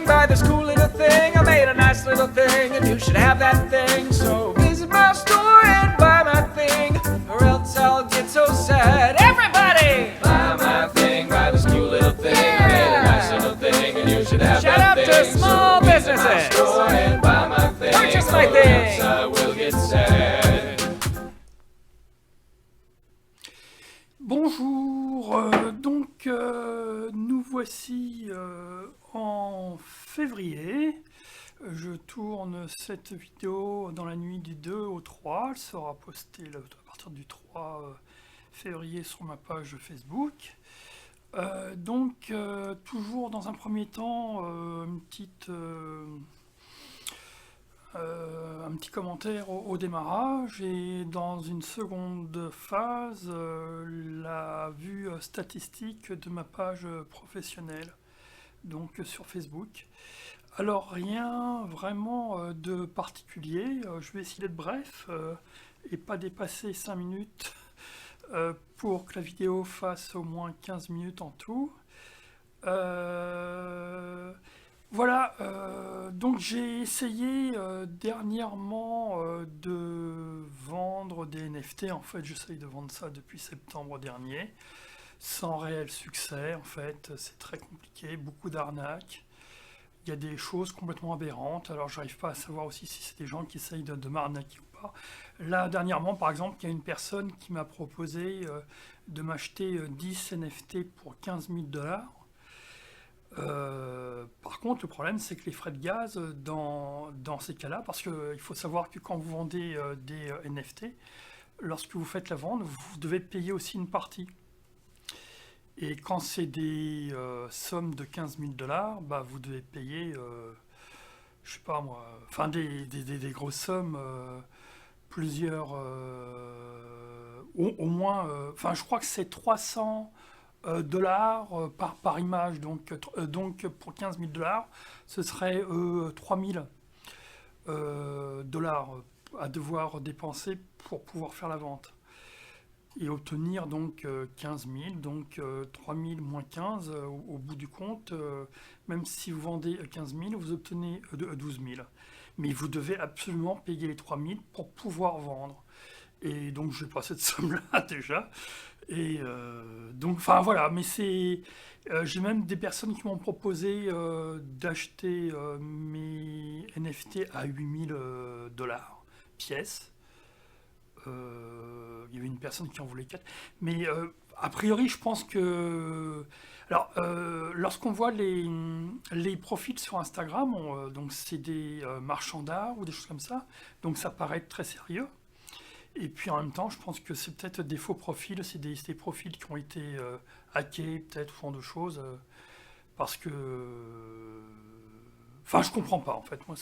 thing by this cool little thing. I made a nice little thing, and you should have that thing. So visit my store and buy my thing, or else I'll get so sad. Everybody, buy my thing by this cool little thing. I made a nice little thing, and you should have Shout that out thing. to small so visit my businesses. store and buy my thing, Purchase my or thing. else I will get sad. Bonjour, nous voici en février. Je tourne cette vidéo dans la nuit du 2 au 3. Elle sera postée à partir du 3 février sur ma page Facebook. Toujours dans un premier temps, un petit commentaire au démarrage, et dans une seconde phase, la vue statistique de ma page professionnelle, donc sur Facebook. Alors rien vraiment de particulier, je vais essayer d'être bref et pas dépasser 5 minutes pour que la vidéo fasse au moins 15 minutes en tout. Voilà, donc j'ai essayé dernièrement de vendre des NFT. En fait, j'essaye de vendre ça depuis septembre dernier, sans réel succès. En fait, c'est très compliqué, beaucoup d'arnaques. Il y a des choses complètement aberrantes, alors j'arrive pas à savoir aussi si c'est des gens qui essayent de m'arnaquer ou pas. Là, dernièrement, par exemple, il y a une personne qui m'a proposé de m'acheter 10 NFT pour 15 000 $. Par contre, le problème, c'est que les frais de gaz dans ces cas-là, parce qu'il faut savoir que quand vous vendez des NFT, lorsque vous faites la vente, vous devez payer aussi une partie. Et quand c'est des sommes de 15 000 $, bah, vous devez payer, je sais pas moi, enfin des grosses sommes, plusieurs, au moins, enfin je crois que c'est 300 $ par image, donc pour 15 000 $, ce serait 3 000 $ à devoir dépenser pour pouvoir faire la vente et obtenir donc 15 000, donc 3 000 moins 15 au bout du compte, même si vous vendez 15 000, vous obtenez 12 000. Mais vous devez absolument payer les 3 000 pour pouvoir vendre. Et donc je n'ai pas cette somme-là déjà. Et donc, enfin voilà, mais c'est... j'ai même des personnes qui m'ont proposé d'acheter mes NFT à 8 000 $ pièce. Il y avait une personne qui en voulait 4. Mais a priori, je pense que... Alors, lorsqu'on voit les profils sur Instagram, donc c'est des marchands d'art ou des choses comme ça, donc ça paraît très sérieux. Et puis en même temps, je pense que c'est peut-être des faux profils, c'est des profils qui ont été hackés, peut-être, ou font de choses, parce que... Enfin, je comprends pas, en fait. Moi,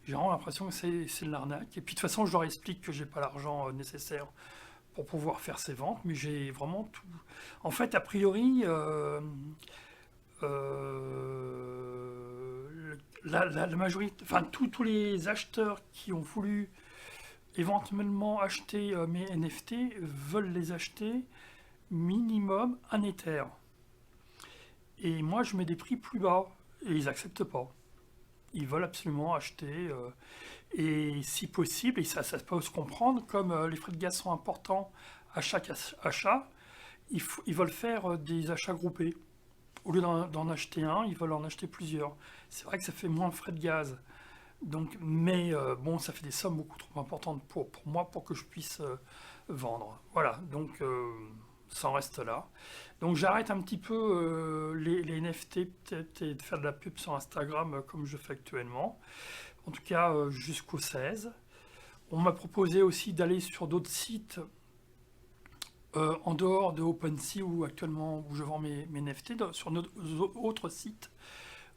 j'ai vraiment l'impression que c'est de l'arnaque. Et puis de toute façon, je leur explique que j'ai pas l'argent nécessaire pour pouvoir faire ces ventes, mais j'ai vraiment tout... En fait, a priori, la majorité, enfin tous les acheteurs qui ont voulu éventuellement acheter mes NFT veulent les acheter minimum 1 Ether. Et moi, je mets des prix plus bas et ils n'acceptent pas. Ils veulent absolument acheter, et si possible, et ça peut se comprendre, comme les frais de gaz sont importants à chaque achat, ils veulent faire des achats groupés. Au lieu d'en acheter un, ils veulent en acheter plusieurs. C'est vrai que ça fait moins de frais de gaz. Donc, mais bon, ça fait des sommes beaucoup trop importantes pour moi, pour que je puisse vendre. Voilà, donc ça en reste là. Donc j'arrête un petit peu les NFT peut-être, et de faire de la pub sur Instagram comme je fais actuellement. En tout cas jusqu'au 16. On m'a proposé aussi d'aller sur d'autres sites en dehors de OpenSea où je vends mes NFT, sur autres sites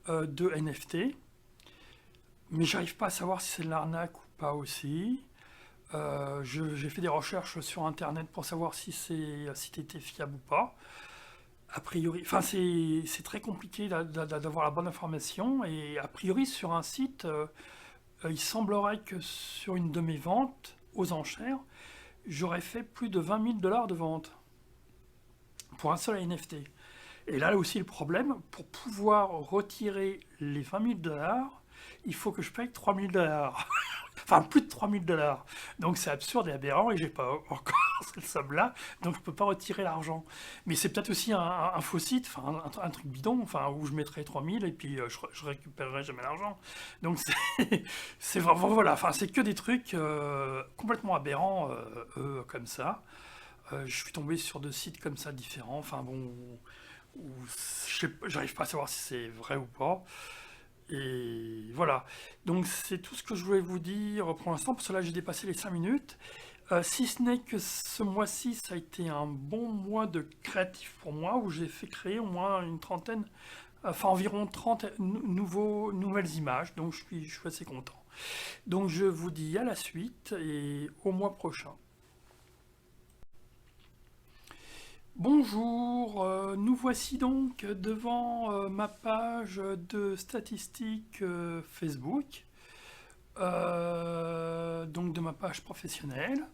de NFT. Mais j'arrive pas à savoir si c'est de l'arnaque ou pas aussi. J'ai fait des recherches sur internet pour savoir si c'était fiable ou pas. A priori, enfin c'est très compliqué d'avoir la bonne information, et a priori sur un site, il semblerait que sur une de mes ventes aux enchères, j'aurais fait plus de 20 000 $ de vente pour un seul NFT. Et là aussi le problème, pour pouvoir retirer les 20 000 dollars, il faut que je paye 3 000 dollars. Enfin, plus de 3 000 dollars. Donc c'est absurde et aberrant et j'ai pas encore cette somme-là, donc je peux pas retirer l'argent. Mais c'est peut-être aussi un faux site, enfin un truc bidon, enfin où je mettrais 3 000 et puis je récupérerai jamais l'argent. Donc c'est vraiment, voilà, enfin c'est que des trucs complètement aberrants comme ça. Je suis tombé sur deux sites comme ça différents, enfin bon, j'arrive pas à savoir si c'est vrai ou pas. Et voilà. Donc c'est tout ce que je voulais vous dire pour l'instant, parce que là j'ai dépassé les 5 minutes. Si ce n'est que ce mois-ci, ça a été un bon mois de créatif pour moi, où j'ai fait créer au moins une trentaine, enfin environ 30 nouvelles images, donc je suis assez content. Donc je vous dis à la suite et au mois prochain. Bonjour, nous voici donc devant ma page de statistiques Facebook, donc de ma page professionnelle.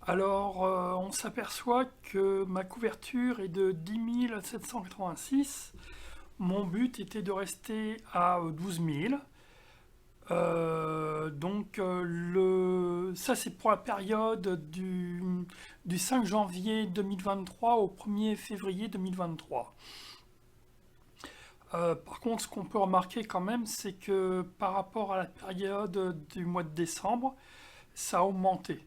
Alors, on s'aperçoit que ma couverture est de 10 786. Mon but était de rester à 12 000. Ça c'est pour la période du 5 janvier 2023 au 1er février 2023. Par contre, ce qu'on peut remarquer quand même, c'est que par rapport à la période du mois de décembre, ça a augmenté.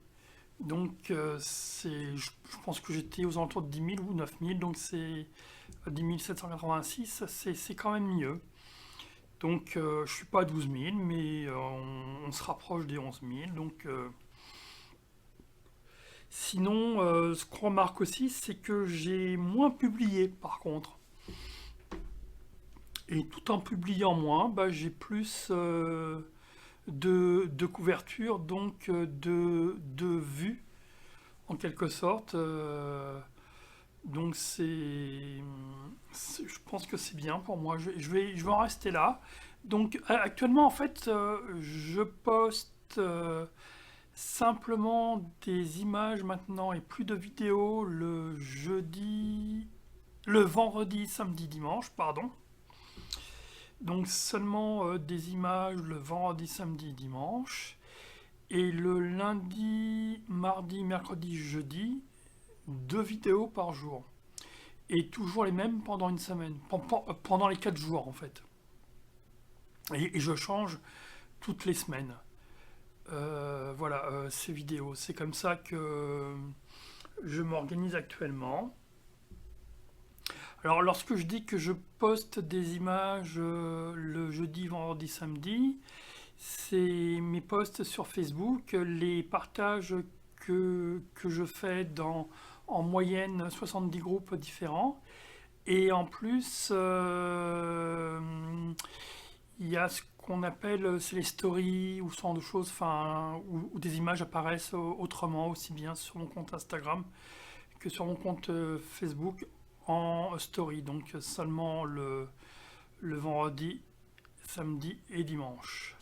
Donc je pense que j'étais aux alentours de 10 000 ou 9 000, donc c'est 10 786, c'est quand même mieux. Donc je suis pas à 12 000, mais on se rapproche des 11 000. Donc, sinon, ce qu'on remarque aussi, c'est que j'ai moins publié par contre. Et tout en publiant moins, bah, j'ai plus de couverture, donc de vues en quelque sorte. Donc je pense que c'est bien pour moi. Je vais en rester là. Donc actuellement, en fait, je poste simplement des images maintenant et plus de vidéos le vendredi, samedi, dimanche, pardon. Donc seulement des images le vendredi, samedi, dimanche. Et le lundi, mardi, mercredi, jeudi, 2 vidéos par jour. Et toujours les mêmes pendant une semaine, pendant les 4 jours en fait. Et je change toutes les semaines. Voilà, ces vidéos. C'est comme ça que je m'organise actuellement. Alors lorsque je dis que je poste des images le jeudi, vendredi, samedi, c'est mes posts sur Facebook, les partages que je fais en moyenne 70 groupes différents. Et en plus, il y a ce qu'on appelle, c'est les stories ou ce genre de choses, enfin, où des images apparaissent autrement, aussi bien sur mon compte Instagram que sur mon compte Facebook en story. Donc seulement le vendredi, samedi et dimanche.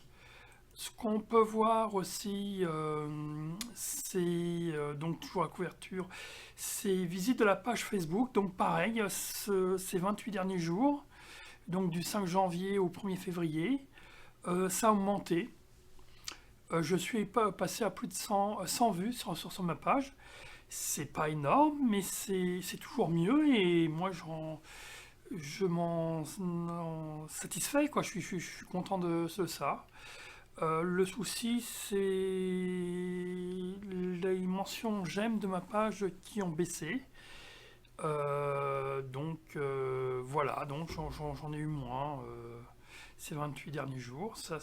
Ce qu'on peut voir aussi, c'est donc toujours la couverture, c'est visite de la page Facebook. Donc pareil, ces 28 derniers jours, donc du 5 janvier au 1er février, ça a augmenté. Je suis passé à plus de 100 vues sur ma page. C'est pas énorme, mais c'est toujours mieux et moi je m'en satisfais, quoi. Je suis content de ça. Le souci, c'est les mentions j'aime de ma page qui ont baissé. Voilà, donc j'en ai eu moins ces 28 derniers jours. Ça,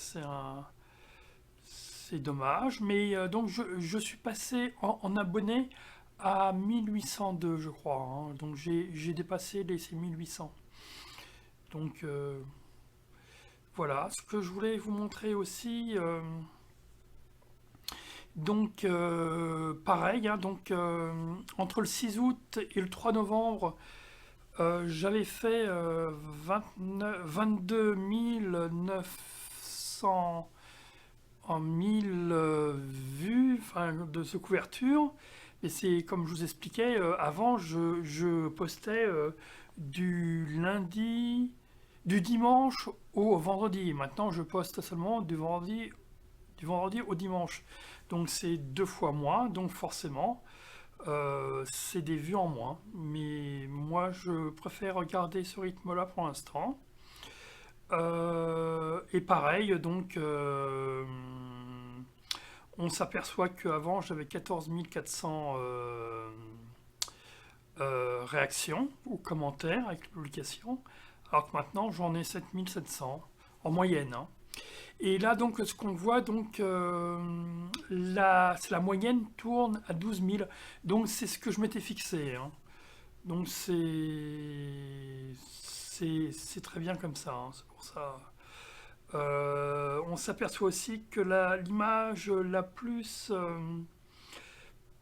c'est dommage. Mais donc, je suis passé en abonné à 1802, je crois, hein. Donc, j'ai dépassé ces 1800. Donc, voilà, ce que je voulais vous montrer aussi, donc pareil, hein, donc, entre le 6 août et le 3 novembre, j'avais fait 22 900 en 1000 vues, enfin, de ce couverture. Et c'est comme je vous expliquais, avant je postais du lundi, du dimanche au vendredi. Maintenant, je poste seulement du vendredi au dimanche. Donc c'est 2 fois moins, donc forcément, c'est des vues en moins. Mais moi, je préfère garder ce rythme-là pour l'instant. Et pareil, donc, on s'aperçoit qu'avant, j'avais 14 400 réactions ou commentaires avec les publications, alors que maintenant, j'en ai 7 700 en moyenne, hein. Et là, donc, ce qu'on voit, donc, la moyenne tourne à 12 000. Donc, c'est ce que je m'étais fixé, hein. Donc, c'est très bien comme ça, hein, c'est pour ça. On s'aperçoit aussi que l'image la plus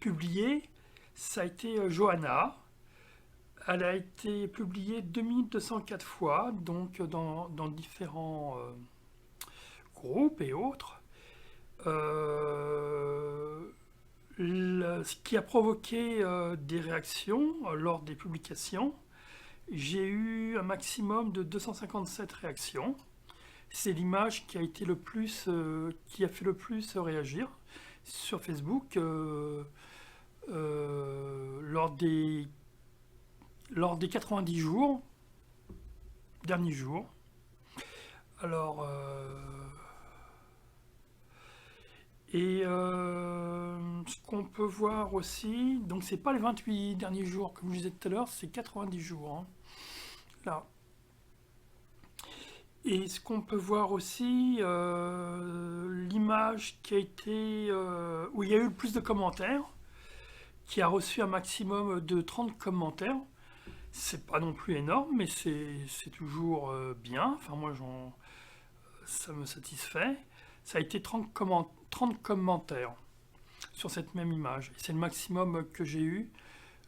publiée, ça a été Johanna. Elle a été publiée 2204 fois, donc dans différents groupes et autres. Ce qui a provoqué des réactions lors des publications. J'ai eu un maximum de 257 réactions. C'est l'image qui a été qui a fait le plus réagir sur Facebook lors des 90 jours, derniers jours. Alors, ce qu'on peut voir aussi, donc c'est pas les 28 derniers jours comme je disais tout à l'heure, c'est 90 jours, hein, là. Et ce qu'on peut voir aussi, l'image qui a été, où il y a eu le plus de commentaires, qui a reçu un maximum de 30 commentaires. C'est pas non plus énorme, mais c'est toujours bien. Enfin, moi, ça me satisfait. Ça a été 30 commentaires sur cette même image. C'est le maximum que j'ai eu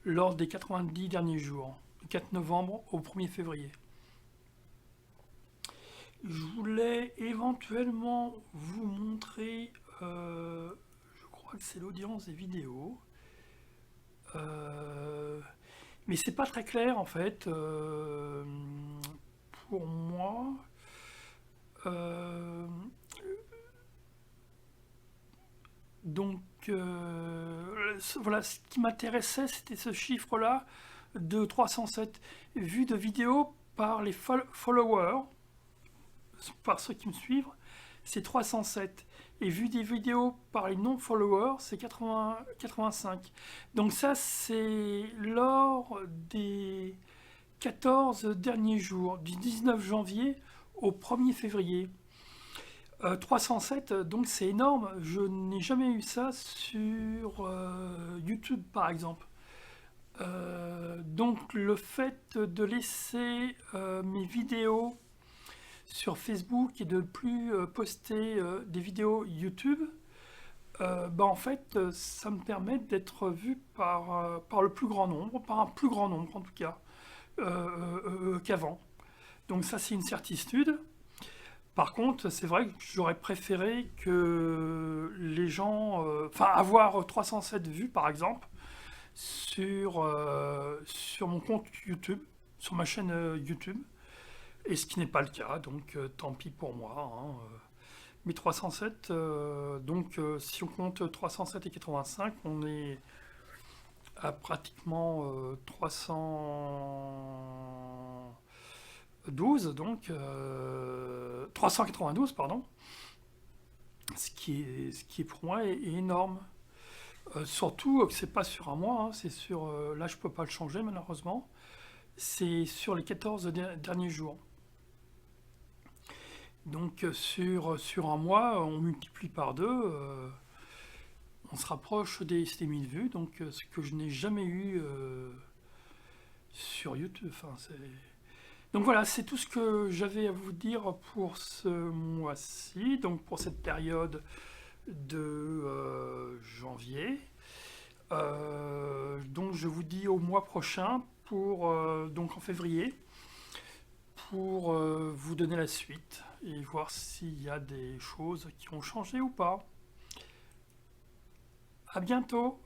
lors des 90 derniers jours, du 4 novembre au 1er février. Je voulais éventuellement vous montrer, je crois que c'est l'audience des vidéos, mais c'est pas très clair en fait pour moi. Donc voilà, ce qui m'intéressait, c'était ce chiffre-là de 307 vues de vidéos par les followers, par ceux qui me suivent, c'est 307. Et vu des vidéos par les non-followers, c'est 85. Donc ça, c'est lors des 14 derniers jours, du 19 janvier au 1er février. 307, donc c'est énorme. Je n'ai jamais eu ça sur YouTube, par exemple. Donc le fait de laisser mes vidéos sur Facebook et de ne plus poster des vidéos YouTube, en fait, ça me permet d'être vu par le plus grand nombre, par un plus grand nombre en tout cas, qu'avant. Donc ça, c'est une certitude. Par contre, c'est vrai que j'aurais préféré que les gens, avoir 307 vues par exemple sur mon compte YouTube, sur ma chaîne YouTube. Et ce qui n'est pas le cas, donc tant pis pour moi, hein. Mais 307, si on compte 307 et 85, on est à pratiquement 312, donc 392, pardon. Ce qui est pour moi est énorme. Surtout que c'est pas sur un mois, hein, c'est sur. Là, je peux pas le changer malheureusement. C'est sur les 14 derniers jours. Donc sur un mois, on multiplie par 2, on se rapproche des 1000 vues, donc ce que je n'ai jamais eu sur YouTube. Donc voilà, c'est tout ce que j'avais à vous dire pour ce mois-ci, donc pour cette période de janvier. Donc je vous dis au mois prochain, donc en février, pour vous donner la suite et voir s'il y a des choses qui ont changé ou pas. À bientôt!